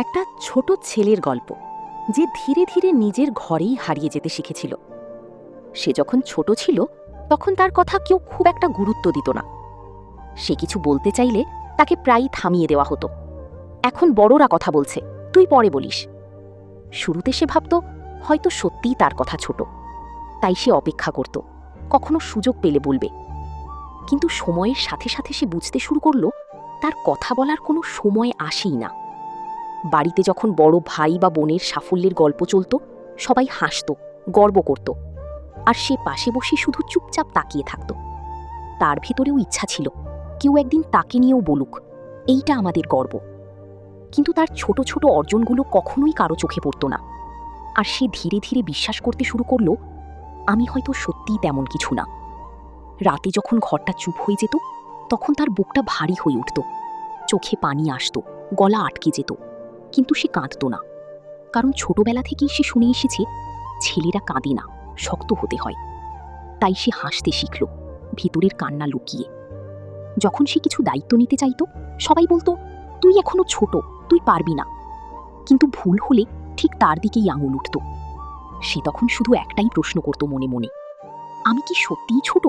একটা ছোট ছেলের গল্প, যে ধীরে ধীরে নিজের ঘরেই হারিয়ে যেতে শিখেছিল। সে যখন ছোট ছিল তখন তার কথা কেউ খুব একটা গুরুত্ব দিত না। সে কিছু বলতে চাইলে তাকে প্রায়ই থামিয়ে দেওয়া হতো। এখন বড়রা কথা বলছে, তুই পরে বলিস। শুরুতে সে ভাবত হয়তো সত্যিই তার কথা ছোট, তাই সে অপেক্ষা করত কখনো সুযোগ পেলে বলবে। কিন্তু সময়ের সাথে সাথে সে বুঝতে শুরু করল তার কথা বলার কোনো সময় আসেই না। বাড়িতে যখন বড় ভাই বা বোনের সাফল্যের গল্প চলত, সবাই হাসত, গর্ব করত, আর সে পাশে বসে শুধু চুপচাপ তাকিয়ে থাকত। তার ভেতরেও ইচ্ছা ছিল কেউ একদিন তাকে নিয়েও বলুক, এইটা আমাদের গর্ব। কিন্তু তার ছোট ছোট অর্জনগুলো কখনোই কারো চোখে পড়ত না, আর সে ধীরে ধীরে বিশ্বাস করতে শুরু করল আমি হয়তো সত্যিই তেমন কিছু না। রাতে যখন ঘরটা চুপ হয়ে যেত তখন তার বুকটা ভারী হয়ে উঠত, চোখে পানি আসত, গলা আটকে যেত, কিন্তু সে কাঁদত না। কারণ ছোটবেলা থেকেই সে শুনে এসেছে ছেলেরা কাঁদে না, শক্ত হতে হয়। তাই সে হাসতে শিখল, ভিতরের কান্না লুকিয়ে। যখন সে কিছু দায়িত্ব নিতে চাইত সবাই বলতো তুই এখনো ছোট, তুই পারবি না। কিন্তু ভুল হলে ঠিক তার দিকেই আঙুল উঠত। সে তখন শুধু একটাই প্রশ্ন করত মনে মনে, আমি কি সত্যিই ছোট,